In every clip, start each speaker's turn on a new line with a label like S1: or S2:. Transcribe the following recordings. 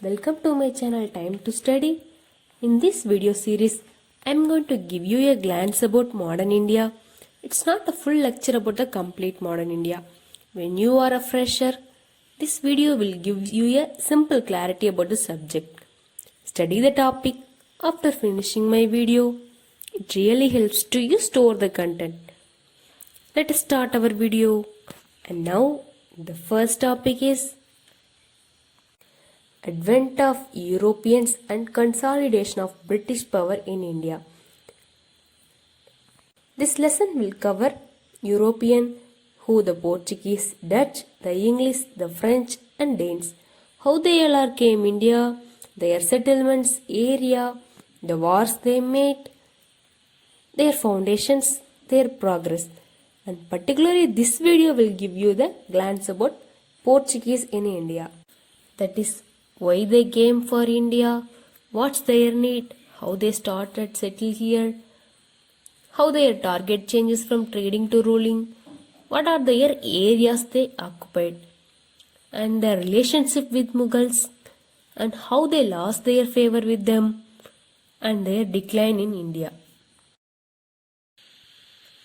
S1: Welcome to my channel Time to Study. In this video series, I am going to give you a glance about modern India. It's not a full lecture about the complete modern India. When you are a fresher, this video will give you a simple clarity about the subject. Study the topic after finishing my video. It really helps to you store the content. Let us start our video. And now the first topic is Advent of Europeans and consolidation of British power in India. This lesson will cover European, who the Portuguese, Dutch, the English, the French and Danes, how they all came India, their settlements, area, the wars they made, their foundations, their progress. And particularly this video will give you the glance about Portuguese in India. That is why they came for India, what's their need, how they started settle here, how their target changes from trading to ruling, what are their areas they occupied, and their relationship with Mughals, and how they lost their favor with them, and their decline in India.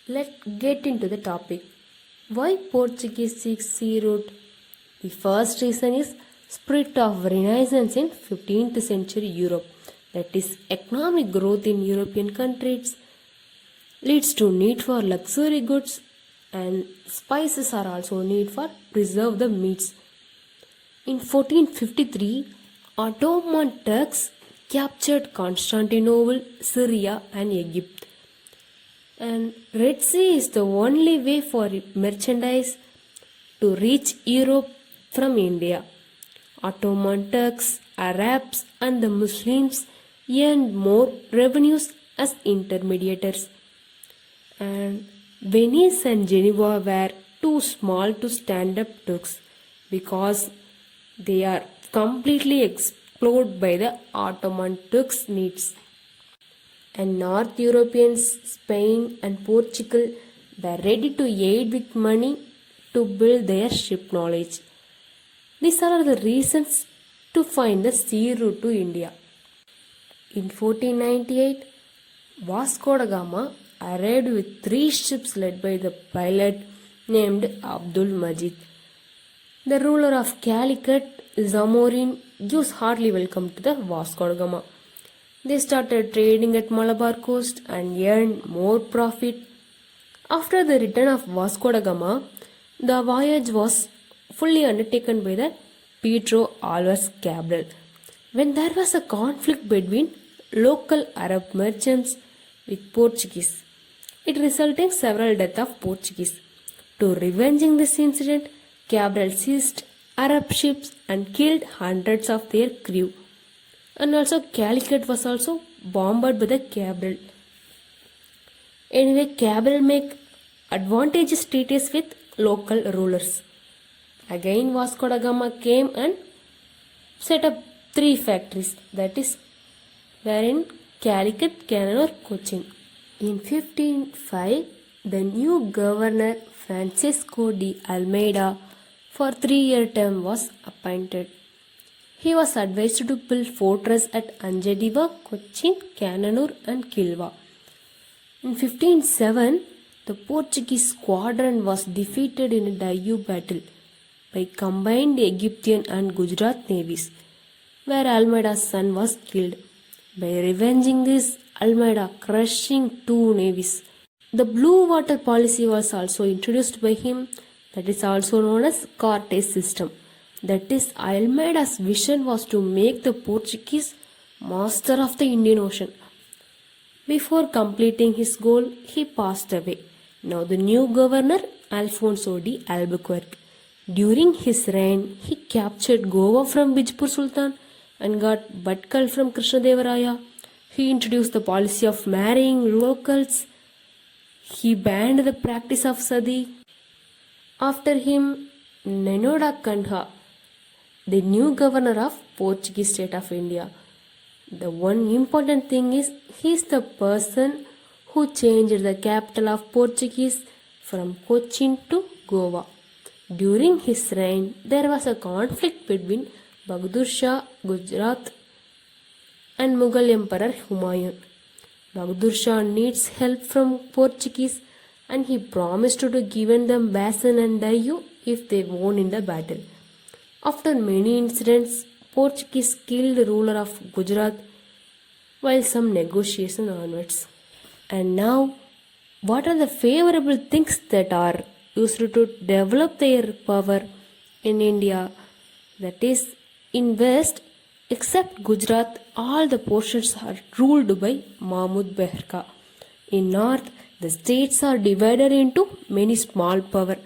S1: Let's get into the topic. Why Portuguese seek sea route? The first reason is spirit of Renaissance in 15th century Europe. That is, economic growth in European countries leads to need for luxury goods, and spices are also need for preserve the meats. In 1453, Ottoman Turks captured Constantinople, Syria and Egypt. And Red Sea is the only way for merchandise to reach Europe from India. Ottoman Turks, Arabs and the Muslims earned more revenues as intermediaries. And Venice and Geneva were too small to stand up Turks because they are completely explored by the Ottoman Turks' needs. And North Europeans, Spain and Portugal were ready to aid with money to build their ship knowledge. These are the reasons to find the sea route to India. In 1498, Vasco da Gama arrived with 3 ships led by the pilot named Abdul Majid. The ruler of Calicut, Zamorin, gives hearty welcome to the Vasco da Gama. They started trading at Malabar coast and earned more profit. After the return of Vasco da Gama, the voyage was fully undertaken by the Pedro Alves Cabral. When there was a conflict between local Arab merchants with Portuguese, it resulted in several deaths of Portuguese. To revenging this incident, Cabral seized Arab ships and killed hundreds of their crew. And also Calicut was also bombed by the Cabral. Anyway, Cabral make advantageous treaties with local rulers. Again Vasco da Gama came and set up 3 factories, that is were in Calicut, Canaan or Cochin. In 1505, the new governor Francisco de Almeida for 3-year term was appointed. He was advised to build fortress at Anjadiva, Cochin, Cananur and Kilwa. In 1507, the Portuguese squadron was defeated in a Dayu battle by combined Egyptian and Gujarat navies, where Almeida's son was killed. By revenging this, Almeida crushing 2 navies. The blue water policy was also introduced by him, that is also known as Cortes system. That is, Almeida's vision was to make the Portuguese master of the Indian Ocean. Before completing his goal, he passed away. Now the new governor, Alfonso de Albuquerque. During his reign, he captured Goa from Bijpur Sultan and got Batkal from Krishnadevaraya. He introduced the policy of marrying locals. He banned the practice of sati. After him, Nenoda Kanha, the new governor of Portuguese state of India. The one important thing is, he is the person who changed the capital of Portuguese from Cochin to Goa. During his reign, there was a conflict between Bahadur Shah, Gujarat, and Mughal Emperor Humayun. Bahadur Shah needs help from Portuguese and he promised to give them Basin and Dayu if they won in the battle. After many incidents, Portuguese killed the ruler of Gujarat while some negotiation onwards. And now, what are the favorable things that are used to develop their power in India? That is, in West, except Gujarat, all the portions are ruled by Mahmud Behrka. In North, the states are divided into many small power.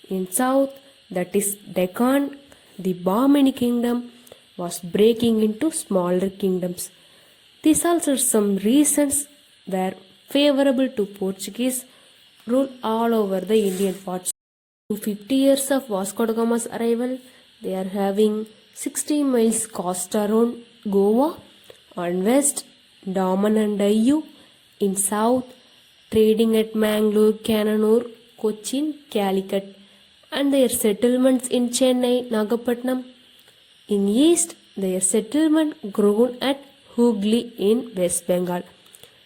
S1: In South, that is Deccan, the Bahmani kingdom was breaking into smaller kingdoms. These also some reasons were favorable to Portuguese rule all over the Indian parts. In 50 years of Vasco da Gama's arrival, they are having 60 miles coast around Goa, on west, Daman and Diu, in south, trading at Mangalore, Kannur, Cochin, Calicut, and their settlements in Chennai, Nagapattinam. In east, their settlement grown at Hooghly in West Bengal.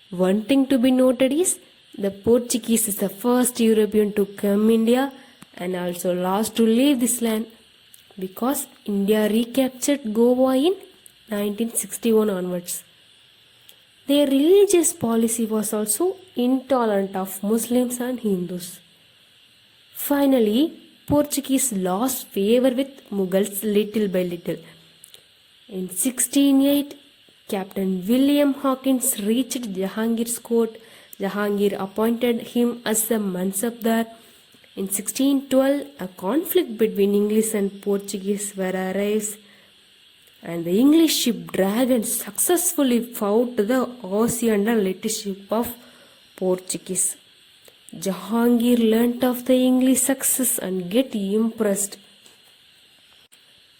S1: One thing to be noted is the Portuguese is the first European to come India and also last to leave this land because India recaptured Goa in 1961 onwards. Their religious policy was also intolerant of Muslims and Hindus. Finally, Portuguese lost favor with Mughals little by little. In 1608, Captain William Hawkins reached Jahangir's court. Jahangir appointed him as a Mansabdar. In 1612, a conflict between English and Portuguese were arose, and the English ship Dragon successfully fought the Aussie under leadership of Portuguese. Jahangir learnt of the English success and get impressed.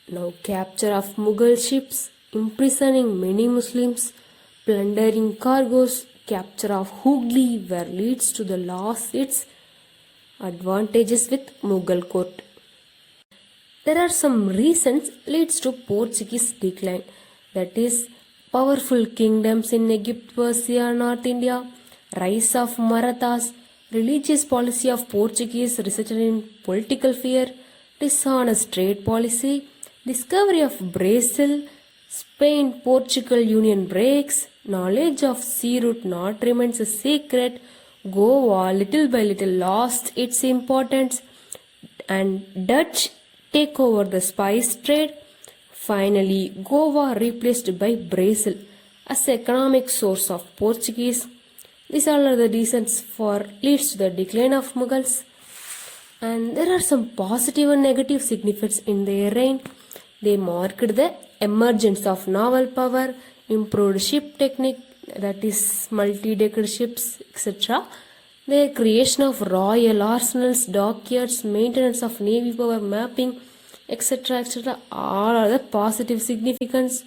S1: Now capture of Mughal ships, imprisoning many Muslims, plundering cargoes, capture of Hooghly where leads to the lost its advantages with Mughal court. There are some reasons leads to Portuguese decline, that is powerful kingdoms in Egypt, Persia, North India, rise of Marathas, religious policy of Portuguese resulted in political fear, dishonest trade policy, discovery of Brazil, Spain-Portugal union breaks, knowledge of sea route not remains a secret, Goa little by little lost its importance, and Dutch take over the spice trade. Finally, Goa replaced by Brazil as economic source of Portuguese. These all are the reasons for leads to the decline of Mughals. And there are some positive and negative significance in their reign. They marked the emergence of naval power, improved ship technique, that is multi-decker ships, etc. Their creation of royal arsenals, dockyards, maintenance of navy power, mapping, etc. etc. all are the positive significance.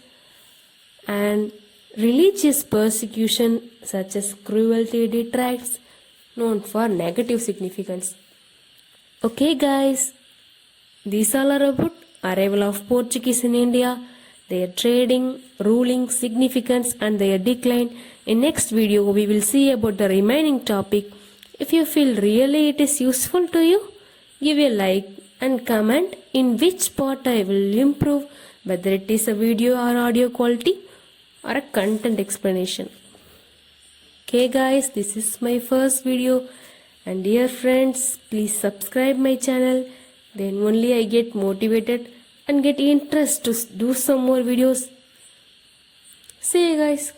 S1: And religious persecution such as cruelty detracts known for negative significance. Okay guys, these all are about arrival of Portuguese in India, their trading, ruling, significance and their decline. In next video we will see about the remaining topic. If you feel really it is useful to you, give a like and comment in which part I will improve, whether it is a video or audio quality or a content explanation. Okay guys, this is my first video and dear friends, please subscribe my channel, then only I get motivated and get interest to do some more videos. See you guys.